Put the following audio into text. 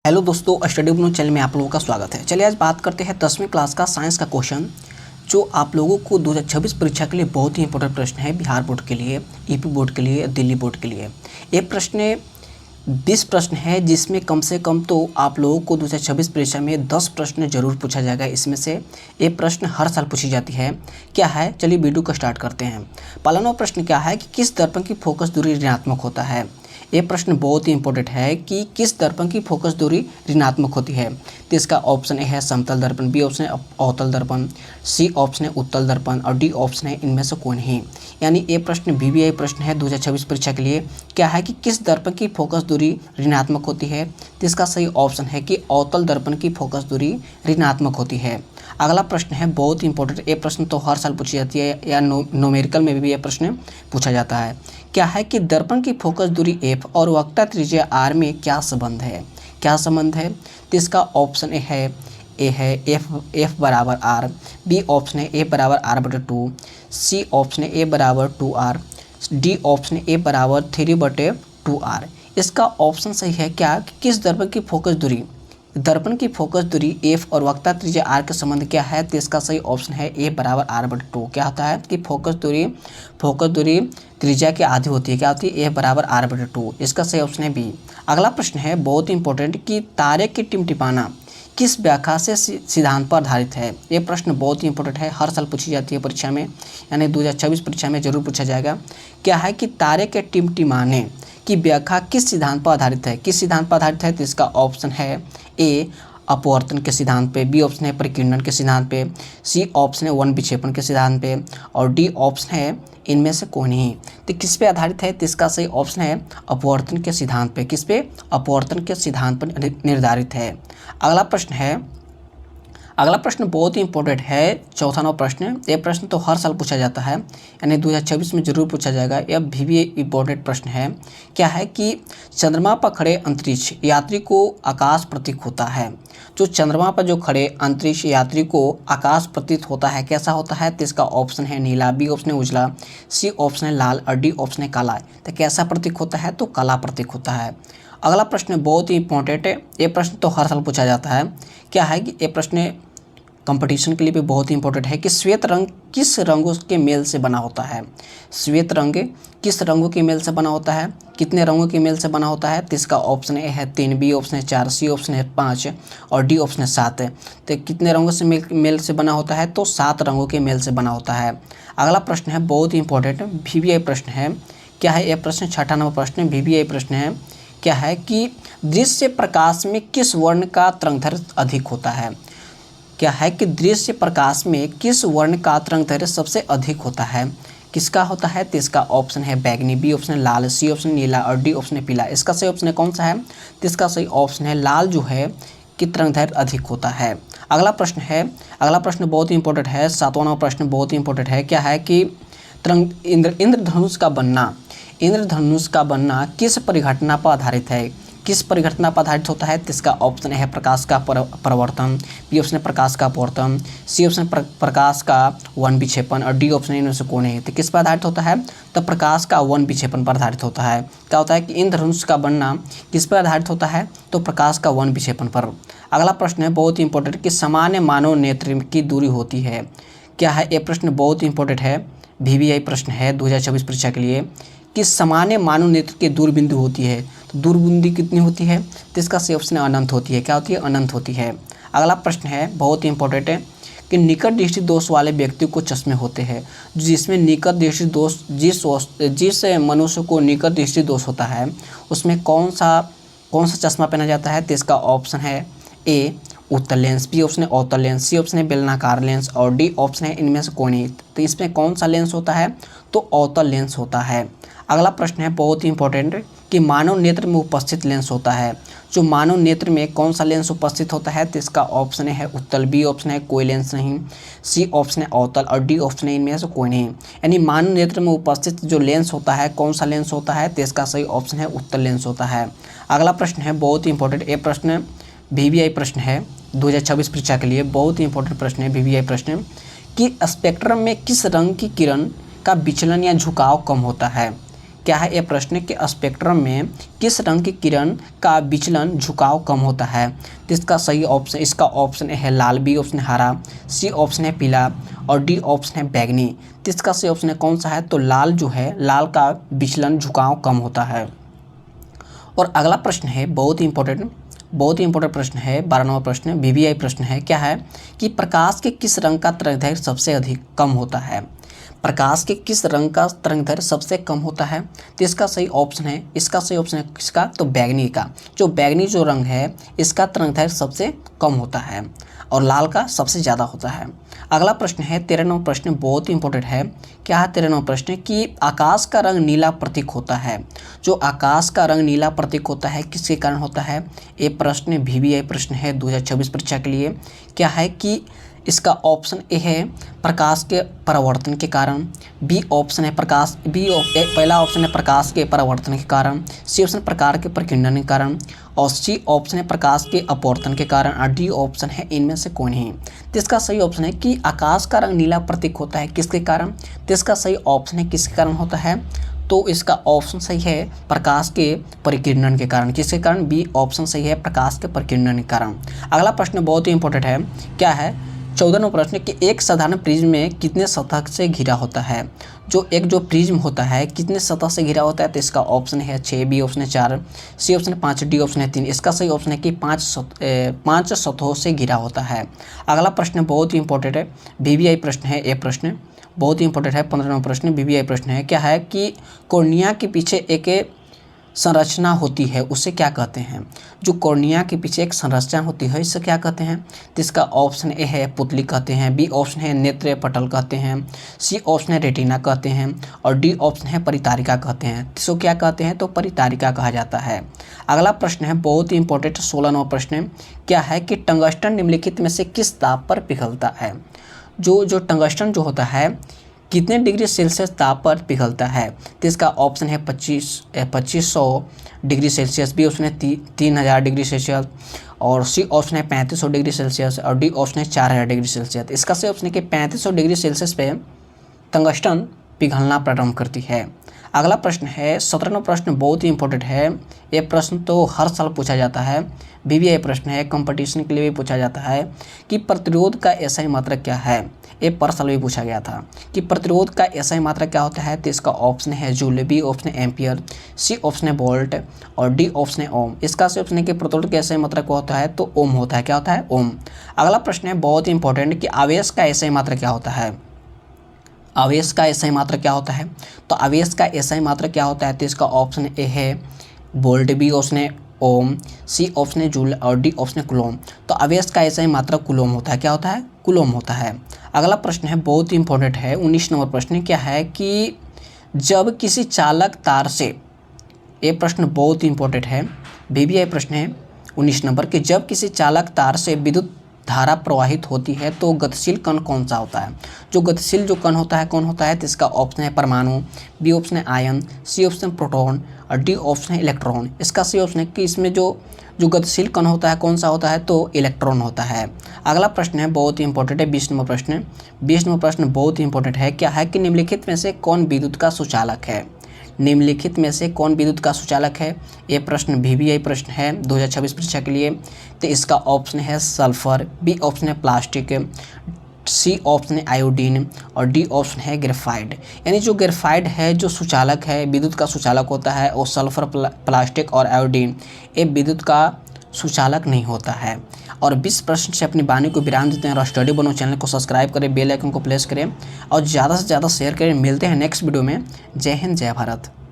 Hello दोस्तों, study blue channel में आप लोगों का स्वागत है। चलिए आज बात करते हैं 10वीं क्लास का साइंस का क्वेश्चन जो आप लोगों को 2026 परीक्षा के लिए बहुत ही इंपॉर्टेंट प्रश्न है। बिहार बोर्ड के लिए, यूपी बोर्ड के लिए, दिल्ली बोर्ड के लिए ये प्रश्न 20 प्रश्न है जिसमें कम से कम तो आप लोगों को 2026 परीक्षा में 10 प्रश्न जरूर पूछा जाएगा। इसमें से ये प्रश्न हर साल पूछी जाती है। क्या है, चलिए वीडियो को स्टार्ट करते हैं। पहला प्रश्न क्या है कि किस दर्पण की फोकस दूरी ऋणात्मक होता है। ये प्रश्न बहुत ही इंपॉर्टेंट है कि किस दर्पण की फोकस दूरी ऋणात्मक होती है। तो इसका ऑप्शन ए है समतल दर्पण, बी ऑप्शन है अवतल दर्पण, सी ऑप्शन है उत्तल दर्पण और डी ऑप्शन है इनमें से कोई नहीं। यानी ये प्रश्न VVI प्रश्न है 2026 परीक्षा के लिए। क्या है कि किस दर्पण की फोकस दूरी ऋणात्मक होती है। तो इसका सही ऑप्शन है कि अवतल दर्पण की फोकस दूरी ऋणात्मक होती है। अगला प्रश्न है बहुत ही इंपॉर्टेंट। ये प्रश्न तो हर साल पूछी जाती है या न्यूमेरिकल में भी ये प्रश्न पूछा जाता है। क्या है कि दर्पण की फोकस दूरी f और वक्रता त्रिज्या r में क्या संबंध है। क्या संबंध है। तो इसका ऑप्शन ए है f बराबर r, बी ऑप्शन है a बराबर r/2, सी ऑप्शन है a बराबर 2r, डी ऑप्शन है a बराबर 3/2r। इसका ऑप्शन सही है। क्या कि किस दर्पण की फोकस दूरी, दर्पण की फोकस दूरी f और वक्रता त्रिज्या r का संबंध क्या है। तो इसका सही ऑप्शन है a बराबर r/2। क्या होता है कि फोकस दूरी त्रिज्या के आधी होती है। क्या होती है, a बराबर r/2। इसका सही ऑप्शन है बी। अगला प्रश्न है बहुत इंपॉर्टेंट कि तारे की टिमटिमाना किस व्याख्या से सिद्धांत पर आधारित है। ये प्रश्न बहुत ही इंपॉर्टेंट है, हर साल पूछी जाती है परीक्षा में, यानी 2026 परीक्षा में जरूर पूछा जाएगा। क्या है कि तारे के टिमटिमाने की व्याख्या किस सिद्धांत पर आधारित है। किस सिद्धांत पर आधारित है। तो इसका ऑप्शन है ए अपवर्तन के सिद्धांत पे, बी ऑप्शन है परिकीर्णन के सिद्धांत पे, सी ऑप्शन है वन विक्षेपण के सिद्धांत पे और डी ऑप्शन है इनमें से कोई नहीं। तो किस पे आधारित है। तो इसका सही ऑप्शन है अपवर्तन के सिद्धांत पे। किस पे, अपवर्तन के सिद्धांत पर निर्धारित है। अगला प्रश्न बहुत ही इंपॉर्टेंट है, चौथा नंबर प्रश्न। ये प्रश्न तो हर साल पूछा जाता है, यानी 2026 में जरूर पूछा जाएगा। यह भी इंपॉर्टेंट प्रश्न है। क्या है कि चंद्रमा पर खड़े अंतरिक्ष यात्री को आकाश प्रतीत होता है। जो चंद्रमा पर जो खड़े अंतरिक्ष यात्री को आकाश प्रतीत होता है कैसा होता है। तो इसका ऑप्शन है नीला, बी ऑप्शन है उजला, सी ऑप्शन है लाल और डी ऑप्शन है काला। तो कैसा प्रतीक होता है। तो काला प्रतीक होता है। अगला प्रश्न बहुत ही इंपॉर्टेंट है। ये प्रश्न तो हर साल पूछा जाता है। क्या है कि ये प्रश्न कंपटीशन के लिए भी बहुत ही इंपॉर्टेंट है कि श्वेत रंग किस रंगों के मेल से बना होता है। श्वेत रंग किस रंगों के मेल से बना होता है, कितने रंगों के मेल से बना होता है। तो इसका ऑप्शन ए है 3, बी ऑप्शन है 4, सी ऑप्शन है 5 और डी ऑप्शन है 7। तो कितने रंगों से मेल से बना होता है। तो 7 रंगों के मेल से बना होता है। अगला प्रश्न है बहुत ही इंपॉर्टेंट VVI प्रश्न है। क्या है यह प्रश्न, छठा नंबर प्रश्न VVI प्रश्न है। क्या है कि दृश्य प्रकाश में किस वर्ण का तरंगदैर्घ्य अधिक होता है। क्या है कि दृश्य प्रकाश में किस वर्ण का तरंगदैर्घ्य सबसे अधिक होता है। किसका होता है। तो इसका ऑप्शन है बैगनी, बी ऑप्शन है लाल, सी ऑप्शन नीला और डी ऑप्शन है पीला। इसका सही ऑप्शन है कौन सा है। तो इसका सही ऑप्शन है लाल जो है कि तरंगदैर्घ्य अधिक होता है। अगला प्रश्न बहुत ही इंपॉर्टेंट है, सातवां नंबर प्रश्न बहुत ही इंपॉर्टेंट है। क्या है कि इंद्रधनुष का बनना किस परिघटना पर आधारित है। किस परिघटना पर आधारित होता है। तो इसका ऑप्शन है प्रकाश का परावर्तन, बी ऑप्शन है प्रकाश का अपवर्तन, सी ऑप्शन प्रकाश का वन विक्षेपण और डी ऑप्शन इनमें से कौन है। तो किस पर आधारित होता है। तो प्रकाश का वन विक्षेपण पर आधारित होता है। क्या होता है कि इंद्रधनुष का बनना किस पर आधारित होता है। तो प्रकाश का वन विक्षेपण पर। अगला प्रश्न है बहुत ही इंपॉर्टेंट कि सामान्य मानव नेत्र की दूरी होती है। क्या है ये प्रश्न बहुत ही इंपॉर्टेंट है, VVI प्रश्न है 2026 परीक्षा के लिए कि सामान्य मानव नेत्र की दूरबिंदु होती है। तो दूरबिंदु कितनी होती है। तो इसका सही ऑप्शन अनंत होती है। क्या होती है, अनंत होती है। अगला प्रश्न है बहुत ही इंपॉर्टेंट है कि निकट दृष्टि दोष वाले व्यक्ति को चश्मे होते हैं। जिसमें निकट दृष्टि दोष, जिस मनुष्य को निकट दृष्टि दोष होता है उसमें कौन सा चश्मा पहना जाता है। तो इसका ऑप्शन है ए उत्तल लेंस, बी ऑप्शन है अवतल लेंस, सी ऑप्शन है बेलनाकार लेंस और डी ऑप्शन है इनमें से कोई नहीं। तो इसमें कौन सा लेंस होता है। तो अवतल लेंस होता है। अगला प्रश्न है बहुत ही इंपॉर्टेंट कि मानव नेत्र में उपस्थित लेंस होता है। जो मानव नेत्र में कौन सा लेंस उपस्थित होता है। तो इसका ऑप्शन है उत्तल, बी ऑप्शन है कोई लेंस नहीं, सी ऑप्शन है अवतल और डी ऑप्शन है इनमें से कोई नहीं। यानी मानव नेत्र में उपस्थित जो लेंस होता है कौन सा लेंस होता है। तो इसका सही ऑप्शन है उत्तल लेंस होता है। अगला प्रश्न है बहुत ही इंपॉर्टेंट, ये प्रश्न VVI प्रश्न है 2026 परीक्षा के लिए बहुत ही इंपॉर्टेंट प्रश्न है VVI प्रश्न कि स्पेक्ट्रम में किस रंग की किरण का विचलन या झुकाव कम होता है। क्या है? ये प्रश्न के स्पेक्ट्रम में किस रंग की किरण का विचलन झुकाव कम होता है? तो इसका सही ऑप्शन, इसका ऑप्शन ए है लाल, बी ऑप्शन है हरा, सी ऑप्शन है पीला और डी ऑप्शन है बैंगनी। तो इसका सही ऑप्शन है कौन सा है? तो लाल जो है, लाल का विचलन झुकाव कम होता है। और अगला प्रश्न है बहुत ही इंपॉर्टेंट प्रश्न है, 12 नंबर प्रश्न, वीवीआई प्रश्न है। क्या है कि प्रकाश के किस रंग का तरंगदैर्घ्य सबसे अधिक कम होता है? प्रकाश के किस रंग का तरंगदैर्घ्य सबसे कम होता है? तो इसका सही ऑप्शन है, इसका सही ऑप्शन है किसका? तो बैंगनी का। जो बैंगनी जो रंग है इसका तरंगदैर्घ्य सबसे कम होता है और लाल का सबसे ज़्यादा होता है। अगला प्रश्न है 13 नंबर प्रश्न, बहुत ही इंपॉर्टेंट है। क्या है 13 नंबर प्रश्न कि आकाश का रंग नीला प्रतीक होता है। जो आकाश का रंग नीला प्रतीक होता है किसके कारण होता है? ये प्रश्न वीवीआई प्रश्न है 2026 परीक्षा के लिए। क्या है कि इसका ऑप्शन ए है प्रकाश के परावर्तन के कारण, बी ऑप्शन है पहला ऑप्शन है प्रकाश के परावर्तन के कारण, सी ऑप्शन प्रकाश के प्रकीर्णन के कारण और सी ऑप्शन है प्रकाश के अपवर्तन के कारण और डी ऑप्शन है इनमें से कोई नहीं। तो इसका सही ऑप्शन है कि आकाश का रंग नीला प्रतीक होता है किसके कारण? तो इसका सही ऑप्शन है किसके कारण होता है? तो इसका ऑप्शन सही है प्रकाश के परिकिरणन के कारण। किसके कारण? बी ऑप्शन सही है प्रकाश के परिकिरणन के कारण। अगला प्रश्न बहुत ही इंपॉर्टेंट है। क्या है? 14 नंबर प्रश्न कि एक साधारण प्रिज्म में कितने सतह से घिरा होता है? जो प्रिज्म होता है कितने सतह से घिरा होता है? तो इसका ऑप्शन है 6, बी ऑप्शन है 4, सी ऑप्शन है 5, डी ऑप्शन है 3। इसका सही ऑप्शन है कि 5 सतहों से घिरा होता है। अगला प्रश्न बहुत ही इंपॉर्टेंट है, वीवीआई प्रश्न है। ये प्रश्न बहुत ही इंपॉर्टेंट है, 15 नंबर प्रश्न वीवीआई प्रश्न है। क्या है कि कॉर्निया के पीछे एक संरचना होती है उसे क्या कहते हैं? जो कॉर्निया के पीछे एक संरचना होती है इसे क्या कहते हैं? तो इसका ऑप्शन ए है पुतली कहते हैं, बी ऑप्शन है नेत्र पटल कहते हैं, सी ऑप्शन है रेटिना कहते हैं और डी ऑप्शन है परितारिका कहते हैं। इसको क्या कहते हैं? तो परितारिका कहा जाता है। अगला प्रश्न है बहुत ही इंपॉर्टेंट, 16 नंबर प्रश्न। क्या है कि टंगस्टन निम्नलिखित में से किस ताप पर पिघलता है? जो टंगस्टन जो होता है कितने डिग्री सेल्सियस ताप पर पिघलता है? तो इसका ऑप्शन है 2500 डिग्री सेल्सियस, बी ऑप्शन है 3000 डिग्री सेल्सियस और सी ऑप्शन है 3500 डिग्री सेल्सियस और डी ऑप्शन है 4000 डिग्री सेल्सियस। इसका सही ऑप्शन है कि 3500 डिग्री सेल्सियस पे टंगस्टन पिघलना प्रारंभ करती है। अगला प्रश्न है 17वां प्रश्न, बहुत ही इंपॉर्टेंट है। ये प्रश्न तो हर साल पूछा जाता है, वीवीआई प्रश्न है, कंपटीशन के लिए भी पूछा जाता है कि प्रतिरोध का एसआई मात्रक क्या है? ये पर साल भी पूछा गया था कि प्रतिरोध का एसआई मात्रक क्या होता है? तो इसका ऑप्शन है जूल, बी ऑप्शन है एम्पियर, सी ऑप्शन है वोल्ट और डी ऑप्शन है ओम। इसका सही ऑप्शन है कि प्रतिरोध का एसआई मात्रक होता है तो ओम होता है। क्या होता है? ओम। अगला प्रश्न है बहुत ही इंपॉर्टेंट कि आवेश का एसआई मात्रक क्या होता है? आवेश का एसआई मात्रक क्या होता है? तो आवेश का एसआई मात्रक क्या होता है? तो इसका ऑप्शन ए है वोल्ट, बी ऑप्शन है ओम, सी ऑप्शन है जूल और डी ऑप्शन है कूलोम। तो आवेश का एसआई मात्रक कूलोम होता है। क्या होता है? कूलोम होता है। अगला प्रश्न है बहुत ही इंपॉर्टेंट है, 19 नंबर प्रश्न। क्या है कि जब किसी चालक तार से, ये प्रश्न बहुत ही इंपॉर्टेंट है, वीवीआई प्रश्न है 19 नंबर कि जब किसी चालक तार से विद्युत धारा प्रवाहित होती है तो गतिशील कण कौन सा होता है? जो गतिशील जो कण होता है कौन होता है? तो इसका ऑप्शन है परमाणु, बी ऑप्शन है आयन, सी ऑप्शन प्रोटॉन और डी ऑप्शन है इलेक्ट्रॉन। इसका सही ऑप्शन है कि इसमें जो गतिशील कण होता है कौन सा होता है? तो इलेक्ट्रॉन होता है। अगला प्रश्न है बहुत ही इंपॉर्टेंट है, 20 नंबर प्रश्न। 20 नंबर प्रश्न बहुत ही इंपॉर्टेंट है। क्या है कि निम्नलिखित में से कौन विद्युत का सुचालक है? निम्नलिखित में से कौन विद्युत का सुचालक है? ये प्रश्न वीवीआई प्रश्न है 2026 परीक्षा के लिए। तो इसका ऑप्शन है सल्फर, बी ऑप्शन है प्लास्टिक, सी ऑप्शन है आयोडीन और डी ऑप्शन है ग्रेफाइट। यानी जो ग्रेफाइट है जो सुचालक है, विद्युत का सुचालक होता है, और सल्फर, प्लास्टिक और आयोडीन ये विद्युत का सुचालक नहीं होता है। और 20 प्रश्न से अपनी वाणी को विराम देते हैं और स्टडी बनो चैनल को सब्सक्राइब करें, बेल आइकन को प्रेस करें और ज़्यादा से ज़्यादा शेयर करें। मिलते हैं नेक्स्ट वीडियो में। जय हिंद, जय भारत।